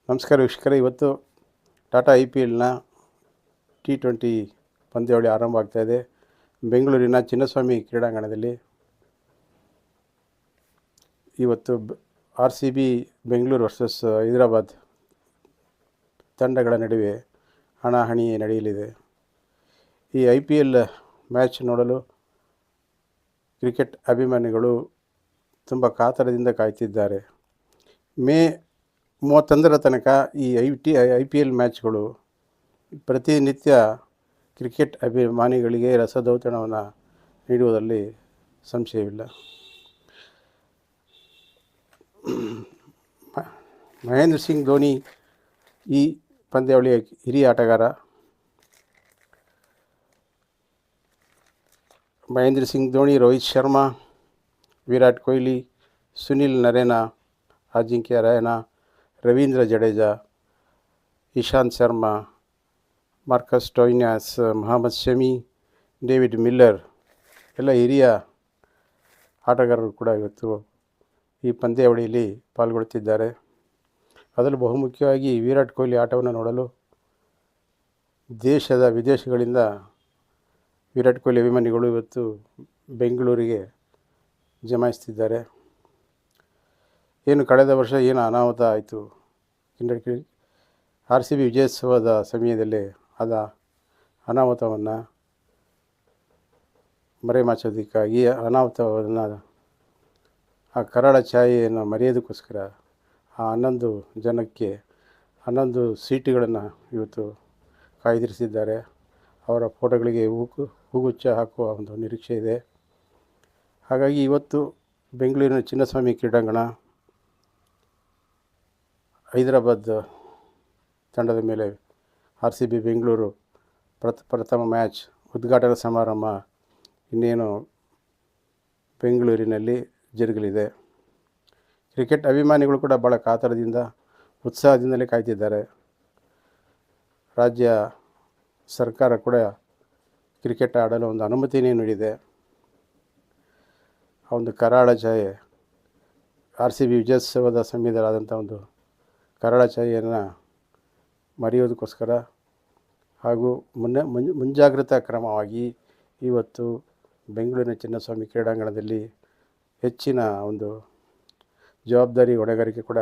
ನಮಸ್ಕಾರ ವೀಕ್ಷಕರೇ. ಇವತ್ತು ಟಾಟಾ IPLನ T20 ಪಂದ್ಯಾವಳಿ ಆರಂಭ ಆಗ್ತಾಯಿದೆ. ಬೆಂಗಳೂರಿನ ಚಿನ್ನಸ್ವಾಮಿ ಕ್ರೀಡಾಂಗಣದಲ್ಲಿ ಇವತ್ತು RCB ಬೆಂಗಳೂರು ವರ್ಸಸ್ ಹೈದರಾಬಾದ್ ತಂಡಗಳ ನಡುವೆ ಹಣಾಹಣಿ ನಡೆಯಲಿದೆ. ಈ IPL ಮ್ಯಾಚ್ ನೋಡಲು ಕ್ರಿಕೆಟ್ ಅಭಿಮಾನಿಗಳು ತುಂಬ ಕಾತರದಿಂದ ಕಾಯ್ತಿದ್ದಾರೆ. ಮೇ 31ರ ತನಕ ಈ IPL ಮ್ಯಾಚ್ಗಳು ಪ್ರತಿನಿತ್ಯ ಕ್ರಿಕೆಟ್ ಅಭಿಮಾನಿಗಳಿಗೆ ರಸದೌತಣವನ್ನು ನೀಡುವುದರಲ್ಲಿ ಸಂಶಯವಿಲ್ಲ. ಮಹೇಂದ್ರ ಸಿಂಗ್ ಧೋನಿ ಈ ಪಂದ್ಯಾವಳಿಯ ಹಿರಿಯ ಆಟಗಾರ. Mahendra Singh Dhoni, Rohit Sharma, Virat Kohli, Sunil Narine, Ajinkya Rahane, Ravindra Jadeja, Ishant Sharma, Marcus Stoinis, Mohammed Shami, David Miller ಎಲ್ಲ ಹಿರಿಯ ಆಟಗಾರರು ಕೂಡ ಇವತ್ತು ಈ ಪಂದ್ಯಾವಳಿಯಲ್ಲಿ ಪಾಲ್ಗೊಳ್ಳುತ್ತಿದ್ದಾರೆ. ಅದರಲ್ಲೂ ಬಹುಮುಖ್ಯವಾಗಿ ವಿರಾಟ್ ಕೊಹ್ಲಿ ಆಟವನ್ನು ನೋಡಲು ದೇಶದ ವಿದೇಶಗಳಿಂದ ವಿರಾಟ್ ಕೊಹ್ಲಿ ಅಭಿಮಾನಿಗಳು ಇವತ್ತು ಬೆಂಗಳೂರಿಗೆ ಜಮಾಯಿಸ್ತಿದ್ದಾರೆ. ಏನು ಕಳೆದ ವರ್ಷ ಏನು ಅನಾಹುತ ಆಯಿತು, RCB ವಿಜಯೋತ್ಸವದ ಸಮಯದಲ್ಲಿ ಆದ ಅನಾಹುತವನ್ನು ಮರೆಮಾಚೋದಕ್ಕಾಗಿ ಅನಾಹುತವನ್ನು ಆ ಕರಾಳ ಛಾಯೆಯನ್ನು ಮರೆಯೋದಕ್ಕೋಸ್ಕರ ಆ 11 ಜನಕ್ಕೆ 11 ಸೀಟುಗಳನ್ನು ಇವತ್ತು ಕಾಯ್ದಿರಿಸಿದ್ದಾರೆ. ಅವರ ಫೋಟೋಗಳಿಗೆ ಹೂಗುಚ್ಛ ಹಾಕುವ ಒಂದು ನಿರೀಕ್ಷೆ ಇದೆ. ಹಾಗಾಗಿ ಇವತ್ತು ಬೆಂಗಳೂರಿನ ಚಿನ್ನಸ್ವಾಮಿ ಕ್ರೀಡಾಂಗಣ ಹೈದರಾಬಾದ್ ತಂಡದ ಮೇಲೆ RCB ಬೆಂಗಳೂರು ಪ್ರಥಮ ಮ್ಯಾಚ್ ಉದ್ಘಾಟನಾ ಸಮಾರಂಭ ಇನ್ನೇನು ಬೆಂಗಳೂರಿನಲ್ಲಿ ಜರುಗಲಿದೆ. ಕ್ರಿಕೆಟ್ ಅಭಿಮಾನಿಗಳು ಕೂಡ ಭಾಳ ಕಾತರದಿಂದ ಉತ್ಸಾಹದಿಂದಲೇ ಕಾಯ್ತಿದ್ದಾರೆ. ರಾಜ್ಯ ಸರ್ಕಾರ ಕೂಡ ಕ್ರಿಕೆಟ್ ಆಡಲು ಒಂದು ಅನುಮತಿಯೇ ನೀಡಿದೆ. ಆ ಒಂದು ಕರಾಳ ಛಾಯೆ RCB ವಿಜಯೋತ್ಸವದ ಸಮಯದಲ್ಲಾದಂಥ ಒಂದು ಕರಾಳ ಛಾಯೆಯನ್ನು ಮರೆಯೋದಕ್ಕೋಸ್ಕರ ಹಾಗೂ ಮುಂಜಾಗ್ರತಾ ಕ್ರಮವಾಗಿ ಇವತ್ತು ಬೆಂಗಳೂರಿನ ಚಿನ್ನಸ್ವಾಮಿ ಕ್ರೀಡಾಂಗಣದಲ್ಲಿ ಹೆಚ್ಚಿನ ಒಂದು ಜವಾಬ್ದಾರಿ ಹೊಣೆಗಾರಿಕೆ ಕೂಡ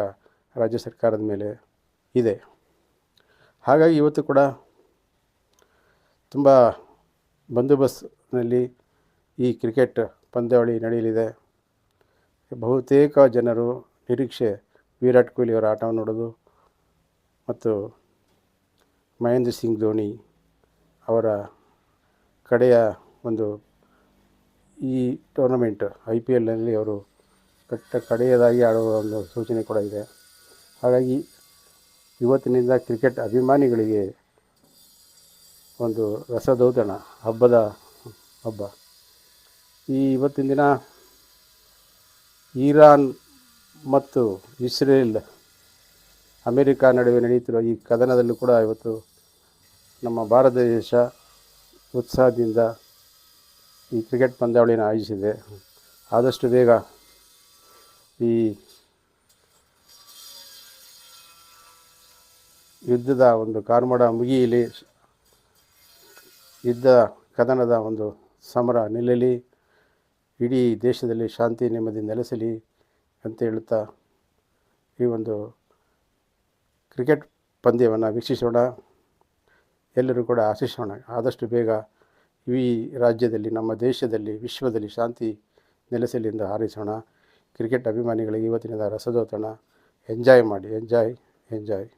ರಾಜ್ಯ ಸರ್ಕಾರದ ಮೇಲೆ ಇದೆ. ಹಾಗಾಗಿ ಇವತ್ತು ಕೂಡ ತುಂಬ ಬಂದೋಬಸ್ತ್ನಲ್ಲಿ ಈ ಕ್ರಿಕೆಟ್ ಪಂದ್ಯಾವಳಿ ನಡೆಯಲಿದೆ. ಬಹುತೇಕ ಜನರು ನಿರೀಕ್ಷೆ ವಿರಾಟ್ ಕೊಹ್ಲಿ ಅವರ ಆಟವನ್ನು ನೋಡೋದು ಮತ್ತು ಮಹೇಂದ್ರ ಸಿಂಗ್ ಧೋನಿ ಅವರ ಕಡೆಯ ಈ ಟೂರ್ನಮೆಂಟ್ IPLನಲ್ಲಿ ಅವರು ಕಡೆಯದಾಗಿ ಆಡುವ ಒಂದು ಸೂಚನೆ ಕೂಡ ಇದೆ. ಹಾಗಾಗಿ ಇವತ್ತಿನಿಂದ ಕ್ರಿಕೆಟ್ ಅಭಿಮಾನಿಗಳಿಗೆ ಒಂದು ರಸದೌತಣ ಹಬ್ಬ. ಇವತ್ತಿನ ದಿನ ಇರಾನ್ ಮತ್ತು ಇಸ್ರೇಲ್ ಅಮೇರಿಕಾ ನಡುವೆ ನಡೆಯುತ್ತಿರುವ ಈ ಕದನದಲ್ಲೂ ಕೂಡ ಇವತ್ತು ನಮ್ಮ ಭಾರತ ದೇಶ ಉತ್ಸಾಹದಿಂದ ಈ ಕ್ರಿಕೆಟ್ ಪಂದ್ಯಾವಳಿಯನ್ನು ಆಯೋಜಿಸಿದೆ. ಆದಷ್ಟು ಬೇಗ ಈ ಯುದ್ಧದ ಒಂದು ಕಾರ್ಮೋಡ ಮುಗಿಯಲಿ, ಯುದ್ಧ ಕದನದ ಒಂದು ಸಮರ ನಿಲ್ಲಲಿ, ಇಡೀ ದೇಶದಲ್ಲಿ ಶಾಂತಿ ನೆಮ್ಮದಿ ನೆಲೆಸಲಿ ಅಂತ ಹೇಳುತ್ತಾ ಈ ಒಂದು ಕ್ರಿಕೆಟ್ ಪಂದ್ಯವನ್ನು ವೀಕ್ಷಿಸೋಣ. ಎಲ್ಲರೂ ಕೂಡ ಆಶಿಸೋಣ ಆದಷ್ಟು ಬೇಗ ಈ ರಾಜ್ಯದಲ್ಲಿ, ನಮ್ಮ ದೇಶದಲ್ಲಿ, ವಿಶ್ವದಲ್ಲಿ ಶಾಂತಿ ನೆಲೆಸಲಿ ಎಂದು ಹಾರೈಸೋಣ. ಕ್ರಿಕೆಟ್ ಅಭಿಮಾನಿಗಳಿಗೆ ಇವತ್ತಿನ ರಸದೌತಣ ಎಂಜಾಯ್ ಮಾಡಿ. ಎಂಜಾಯ್.